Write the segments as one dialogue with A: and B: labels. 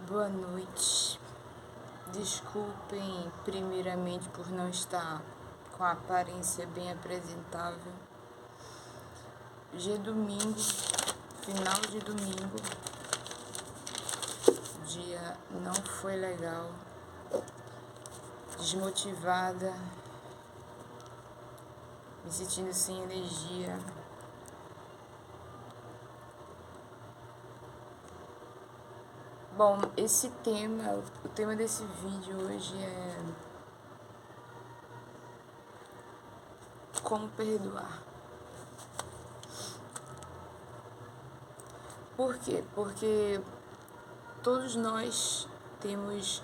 A: Boa noite. Desculpem primeiramente por não estar com a aparência bem apresentável. Hoje é domingo, final de domingo. O dia não foi legal. Desmotivada, me sentindo sem energia. Bom, o tema desse vídeo hoje é como perdoar. Por quê? Porque todos nós temos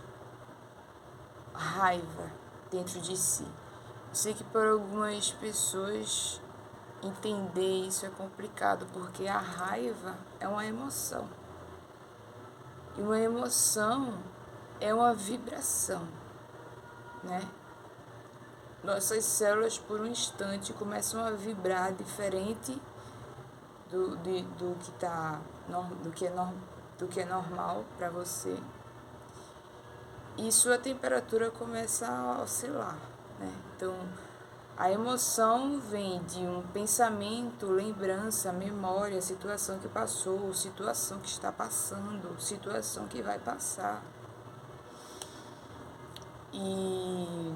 A: raiva dentro de si. Eu sei que para algumas pessoas entender isso é complicado, porque a raiva é uma emoção. E uma emoção é uma vibração, né? Nossas células, por um instante, começam a vibrar diferente do que é normal para você. E sua temperatura começa a oscilar, né? Então, a emoção vem de um pensamento, lembrança, memória, situação que passou, situação que está passando, situação que vai passar. E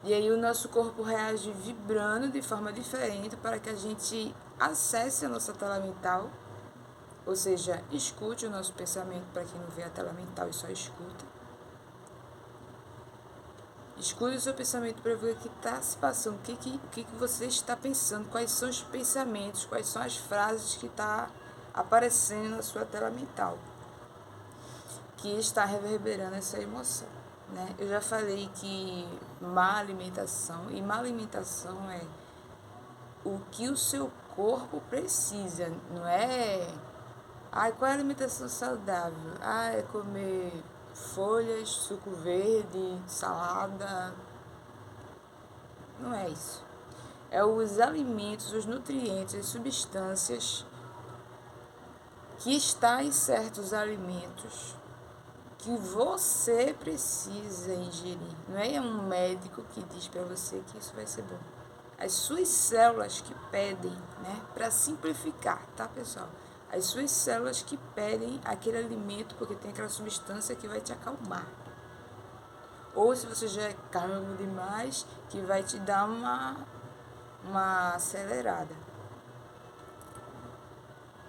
A: aí o nosso corpo reage vibrando de forma diferente para que a gente acesse a nossa tela mental, ou seja, escute o nosso pensamento. Para quem não vê a tela mental e só escuta. Escute o seu pensamento para ver o que está se passando, o que você está pensando, quais são os pensamentos, quais são as frases que estão aparecendo na sua tela mental, que está reverberando essa emoção, né? Eu já falei que má alimentação é o que o seu corpo precisa, não é... qual é a alimentação saudável? É comer folhas, suco verde, salada. Não é isso. É os alimentos, os nutrientes, as substâncias que estão em certos alimentos que você precisa ingerir. Não é um médico que diz para você que isso vai ser bom. As suas células que pedem, né? Para simplificar, tá, pessoal? As suas células que pedem aquele alimento porque tem aquela substância que vai te acalmar. Ou se você já é calmo demais, que vai te dar uma acelerada.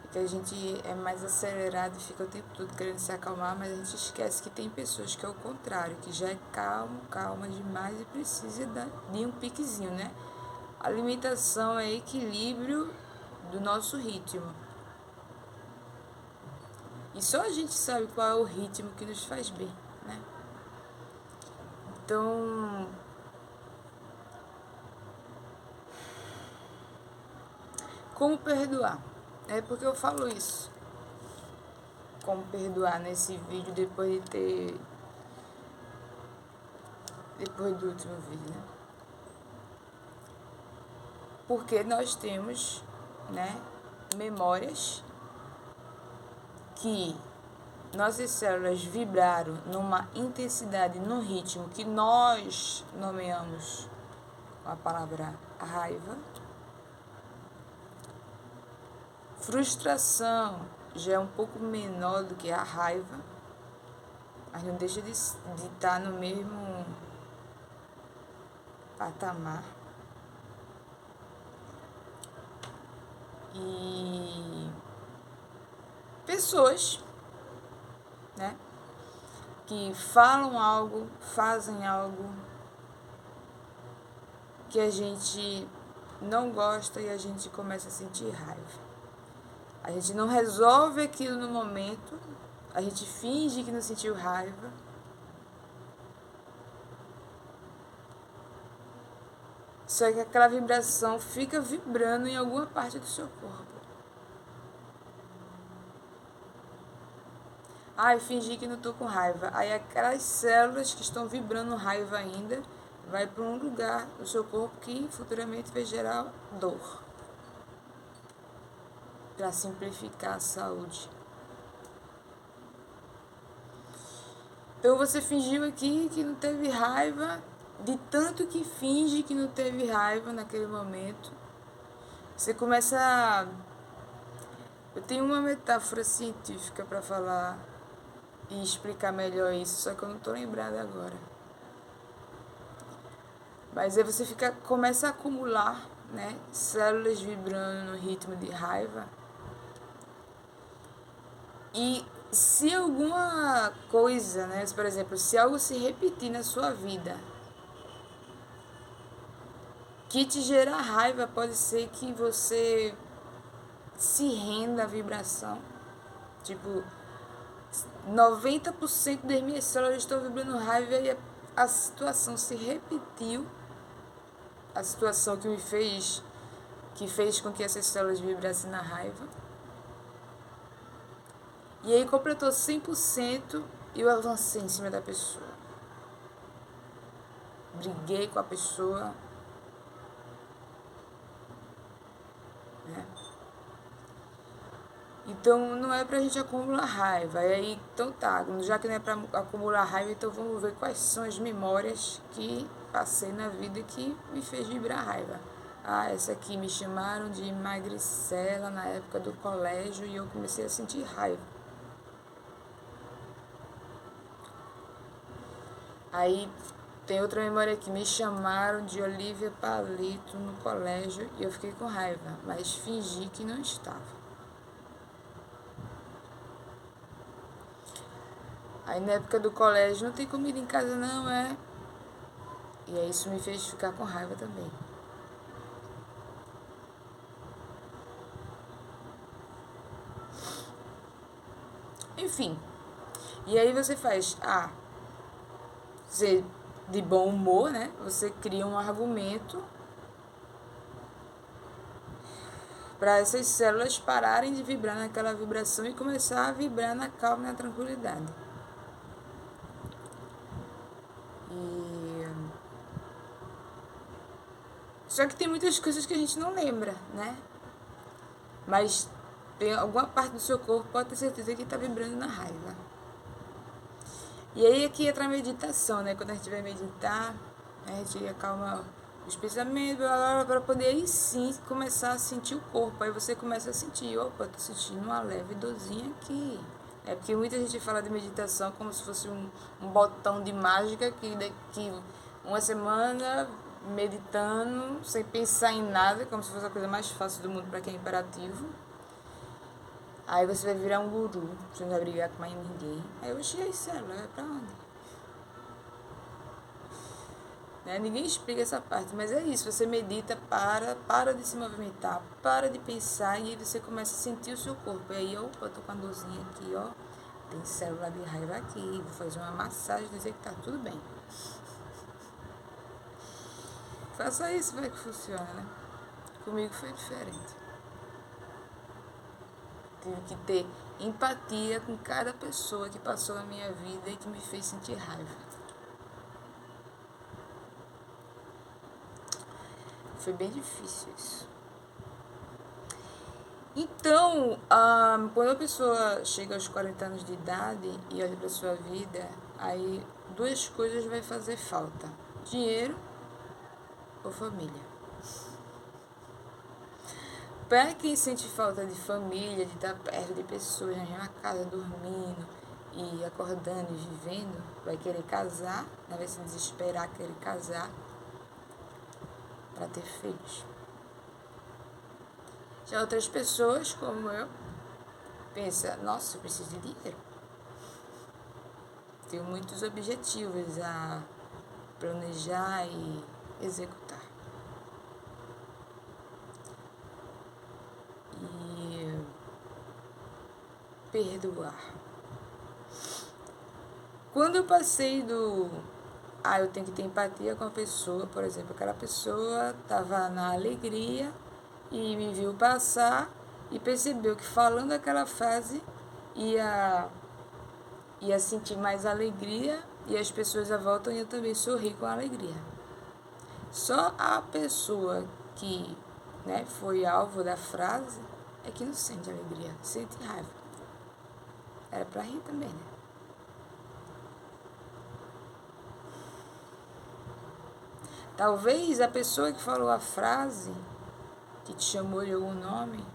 A: Porque a gente é mais acelerado e fica o tempo todo querendo se acalmar, mas a gente esquece que tem pessoas que é o contrário, que já é calma demais e precisa de um piquezinho, né? A alimentação é equilíbrio do nosso ritmo. E só a gente sabe qual é o ritmo que nos faz bem, né? Então, como perdoar? É porque eu falo isso. Como perdoar nesse vídeo depois do último vídeo, né? Porque nós temos, né, memórias que nossas células vibraram numa intensidade, num ritmo que nós nomeamos com a palavra raiva. Frustração já é um pouco menor do que a raiva, mas não deixa de estar no mesmo patamar. E pessoas, né, que falam algo, fazem algo que a gente não gosta e a gente começa a sentir raiva. A gente não resolve aquilo no momento, a gente finge que não sentiu raiva. Só que aquela vibração fica vibrando em alguma parte do seu corpo. Eu fingi que não estou com raiva. Aí aquelas células que estão vibrando raiva ainda vai para um lugar do seu corpo que futuramente vai gerar dor. Para simplificar a saúde. Então você fingiu aqui que não teve raiva, de tanto que finge que não teve raiva naquele momento. Você começa a... Eu tenho uma metáfora científica para falar e explicar melhor isso, só que eu não estou lembrada agora. Mas aí você começa a acumular, né, células vibrando no ritmo de raiva. E se alguma coisa, né, por exemplo, se algo se repetir na sua vida que te gerar raiva, pode ser que você se renda à vibração. Tipo, 90% das minhas células estão vibrando raiva e a situação se repetiu. A situação que fez com que essas células vibrassem na raiva. E aí completou 100% e eu avancei em cima da pessoa. Briguei com a pessoa. Né? Então não é pra gente acumular raiva. E aí, então tá, já que não é pra acumular raiva, então vamos ver quais são as memórias que passei na vida que me fez vibrar raiva. Ah, essa aqui me chamaram de magricela na época do colégio e eu comecei a sentir raiva. Aí tem outra memória aqui, me chamaram de Olivia Palito no colégio e eu fiquei com raiva, mas fingi que não estava. Aí na época do colégio, não tem comida em casa não, é? E aí isso me fez ficar com raiva também. Enfim, e aí você faz, você de bom humor, né? Você cria um argumento para essas células pararem de vibrar naquela vibração e começar a vibrar na calma e na tranquilidade. Só que tem muitas coisas que a gente não lembra, né? Mas tem alguma parte do seu corpo, pode ter certeza que está vibrando na raiva. E aí aqui entra a meditação, né? Quando a gente vai meditar, a gente acalma os pensamentos, para poder aí sim começar a sentir o corpo. Aí você começa a sentir, opa, tô sentindo uma leve dorzinha aqui. É porque muita gente fala de meditação como se fosse um botão de mágica que daqui uma semana meditando, sem pensar em nada, como se fosse a coisa mais fácil do mundo para quem é imperativo. Aí você vai virar um guru, você não vai brigar com mais ninguém. Aí eu achei célula, vai pra onde? Né? Ninguém explica essa parte, mas é isso, você medita, para de se movimentar, para de pensar e aí você começa a sentir o seu corpo. E aí, opa, eu tô com a dorzinha aqui, ó, tem célula de raiva aqui, vou fazer uma massagem, dizer que tá tudo bem. Faça isso, vai que funciona, né? Comigo foi diferente. Tive que ter empatia com cada pessoa que passou na minha vida e que me fez sentir raiva. Foi bem difícil isso. Então, quando a pessoa chega aos 40 anos de idade e olha para sua vida, aí duas coisas vai fazer falta: dinheiro ou família. Para quem sente falta de família, de estar perto de pessoas na mesma casa, dormindo e acordando e vivendo, vai querer casar, né? Vai se desesperar, querer casar para ter filhos. Já outras pessoas, como eu, pensam, nossa, eu preciso de dinheiro. Tenho muitos objetivos a planejar e executar. E perdoar. Quando eu passei eu tenho que ter empatia com a pessoa, por exemplo, aquela pessoa estava na alegria e me viu passar e percebeu que falando aquela frase ia sentir mais alegria e as pessoas à volta iam também sorrir com alegria. Só a pessoa que, né, foi alvo da frase é que não sente alegria, sente raiva. Era pra rir também, né? Talvez a pessoa que falou a frase, que te chamou de algum nome,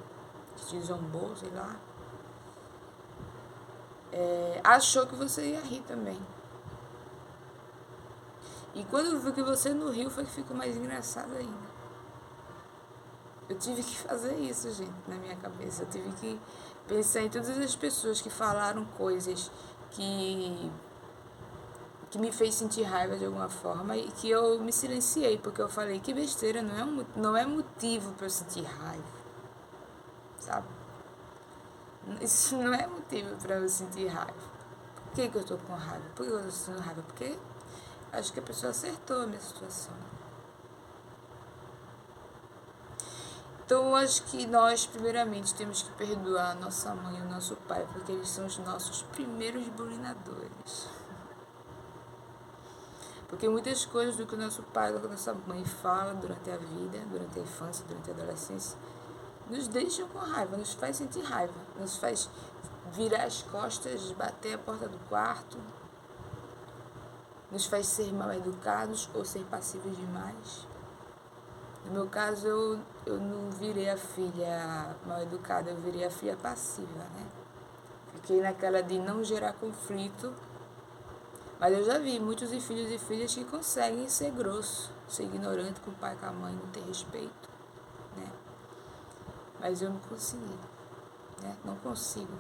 A: que te zombou, sei lá, achou que você ia rir também. E quando viu que você não riu, foi que ficou mais engraçado ainda. Eu tive que fazer isso, gente, na minha cabeça. Eu tive que pensar em todas as pessoas que falaram coisas que me fez sentir raiva de alguma forma e que eu me silenciei, porque eu falei, que besteira, não é motivo para eu sentir raiva, sabe? Isso não é motivo para eu sentir raiva. Por que eu estou com raiva? Por que eu estou sentindo raiva? Porque acho que a pessoa acertou a minha situação. Então, eu acho que nós, primeiramente, temos que perdoar a nossa mãe e o nosso pai, porque eles são os nossos primeiros bulinadores. Porque muitas coisas do que o nosso pai ou a nossa mãe fala durante a vida, durante a infância, durante a adolescência, nos deixam com raiva, nos faz sentir raiva, nos faz virar as costas, bater a porta do quarto, nos faz ser mal educados ou ser passivos demais. No meu caso, eu não virei a filha mal educada, eu virei a filha passiva, né? Fiquei naquela de não gerar conflito. Mas eu já vi muitos filhos e filhas que conseguem ser grosso, ser ignorante com o pai e com a mãe, não ter respeito, né? Mas eu não consegui, né? Não consigo.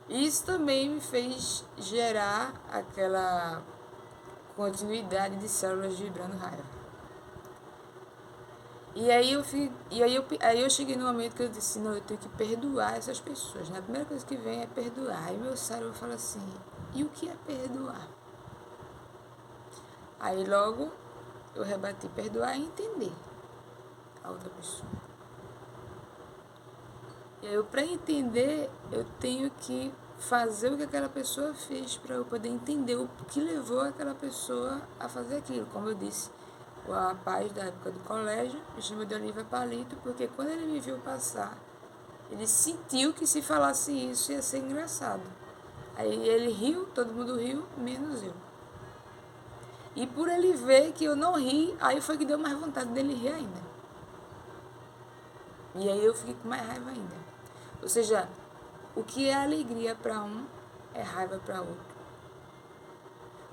A: Isso também me fez gerar aquela continuidade de células vibrando raiva. E aí eu cheguei no momento que eu disse, não, eu tenho que perdoar essas pessoas, né? A primeira coisa que vem é perdoar. Aí meu cérebro fala assim, e o que é perdoar? Aí logo eu rebati, perdoar é entender a outra pessoa. E aí para entender, eu tenho que fazer o que aquela pessoa fez para eu poder entender o que levou aquela pessoa a fazer aquilo. Como eu disse, o rapaz da época do colégio me chamou de Olivia Palito, porque quando ele me viu passar, ele sentiu que se falasse isso ia ser engraçado. Aí ele riu, todo mundo riu, menos eu. E por ele ver que eu não ri, aí foi que deu mais vontade dele rir ainda. E aí eu fiquei com mais raiva ainda. Ou seja, o que é alegria para um é raiva para outro.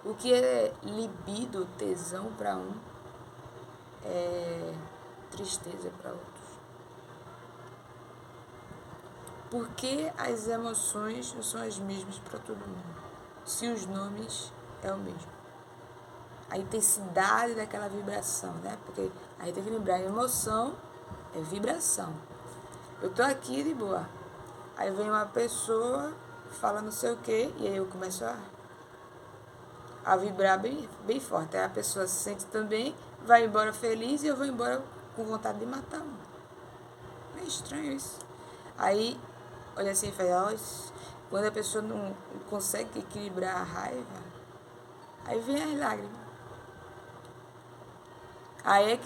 A: O que é libido, tesão para um é tristeza para outros. Porque as emoções não são as mesmas para todo mundo, se os nomes é o mesmo. A intensidade daquela vibração, né? Porque a gente tem que lembrar, a emoção é vibração. Eu tô aqui de boa, aí vem uma pessoa, fala não sei o quê, e aí eu começo a vibrar bem forte. Aí a pessoa se sente também, vai embora feliz e eu vou embora com vontade de matar um. É estranho isso. Aí, olha assim e faz, quando a pessoa não consegue equilibrar a raiva, aí vem as lágrimas. Aí é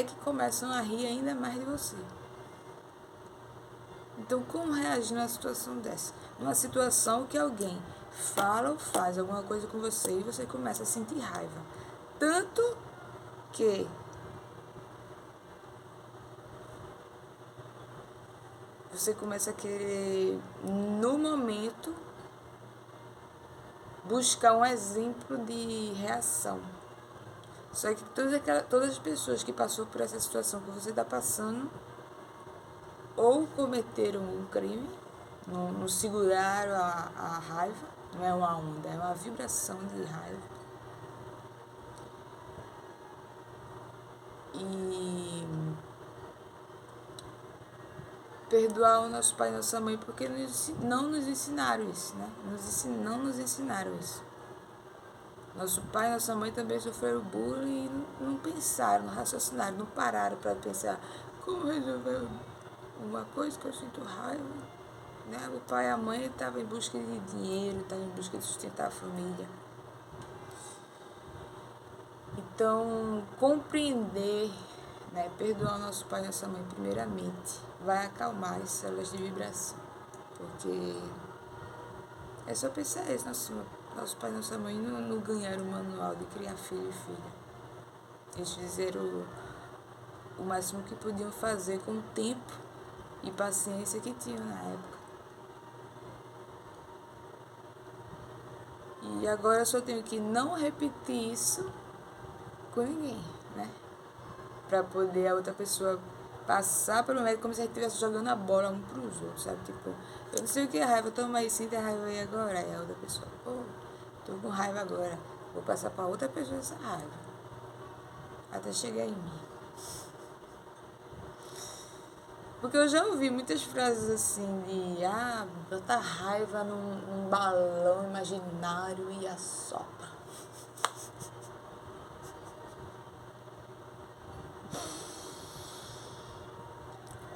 A: que começam a rir ainda mais de você. Então, como reagir numa situação dessa? Numa situação que alguém fala ou faz alguma coisa com você e você começa a sentir raiva. Tanto que você começa a querer, no momento, buscar um exemplo de reação. Só que todas as pessoas que passou por essa situação que você está passando, ou cometeram um crime, não seguraram a raiva, não é uma onda, é uma vibração de raiva. E perdoar o nosso pai e nossa mãe porque não nos ensinaram isso, né? Não nos ensinaram isso. Nosso pai e nossa mãe também sofreram bullying e não pensaram, não raciocinaram, não pararam para pensar como resolver uma coisa que eu sinto raiva. Né? O pai e a mãe estavam em busca de dinheiro, estavam em busca de sustentar a família. Então, compreender, né, perdoar o nosso pai e nossa mãe primeiramente, vai acalmar as células de vibração. Porque é só pensar isso, Nosso pai e nossa mãe não ganharam o manual de criar filho e filha. Eles fizeram o máximo que podiam fazer com o tempo e paciência que tinham na época. E agora eu só tenho que não repetir isso com ninguém, né? Pra poder a outra pessoa passar pelo médico como se a gente estivesse jogando a bola um pros outros, sabe? Tipo, eu não sei o que é raiva, toma aí, sinta a raiva aí agora. Aí a outra pessoa, pô, tô com raiva agora, vou passar pra outra pessoa essa raiva. Até chegar em mim. Porque eu já ouvi muitas frases assim de bota raiva num balão imaginário e assopra.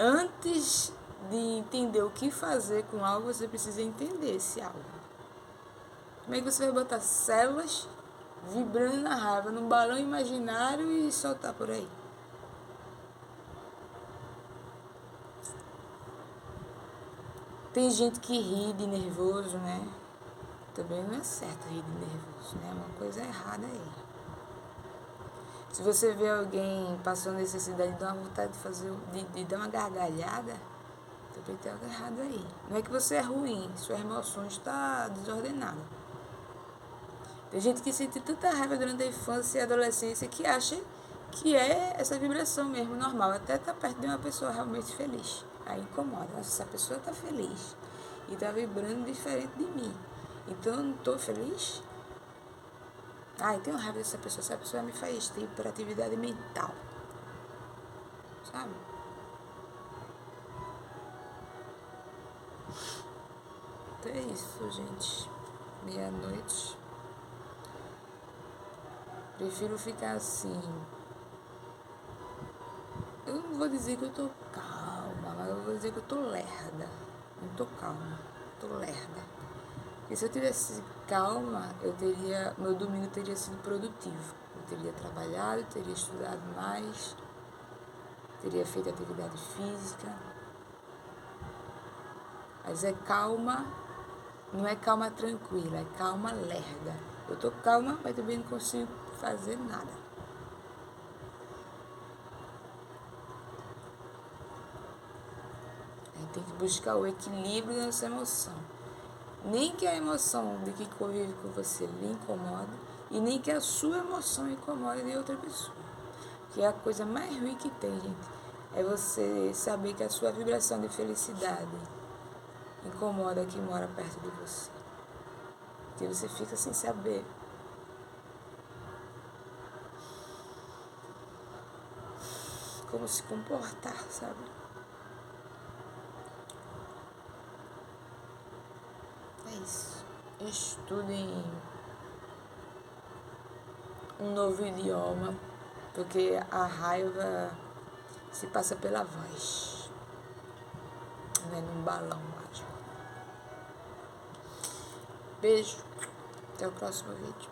A: Antes de entender o que fazer com algo, você precisa entender esse algo. Como é que você vai botar células vibrando na raiva num balão imaginário e soltar por aí? Tem gente que ri de nervoso, né? Também não é certo rir de nervoso, né? É uma coisa errada aí. Se você vê alguém passando necessidade de dar uma vontade de fazer, de dar uma gargalhada, também tem algo errado aí. Não é que você é ruim, suas emoções estão desordenadas. Tem gente que sente tanta raiva durante a infância e a adolescência que acha que é essa vibração mesmo, normal. Até estar perto de uma pessoa realmente feliz. Aí incomoda. Nossa, essa pessoa está feliz e está vibrando diferente de mim. Então eu não estou feliz? Eu tenho raiva dessa pessoa. Essa pessoa me faz ter hiperatividade mental. Sabe? Então é isso, gente. Meia-noite. Prefiro ficar assim. Eu não vou dizer que eu tô calma, mas eu vou dizer que eu tô lerda. Não tô calma, tô lerda. Porque se eu tivesse calma, meu domingo teria sido produtivo. Eu teria trabalhado, teria estudado mais, teria feito atividade física. Mas é calma, não é calma tranquila, é calma lerda. Eu tô calma, mas também não consigo fazer nada. Tem que buscar o equilíbrio nessa emoção. Nem que a emoção de que convive com você lhe incomoda e nem que a sua emoção incomode de outra pessoa. Que é a coisa mais ruim que tem, gente. É você saber que a sua vibração de felicidade incomoda quem mora perto de você. Que você fica sem saber como se comportar, sabe? É isso. Estudem um novo idioma, porque a raiva se passa pela voz, não é num balão mágico. Beijo, até o próximo vídeo.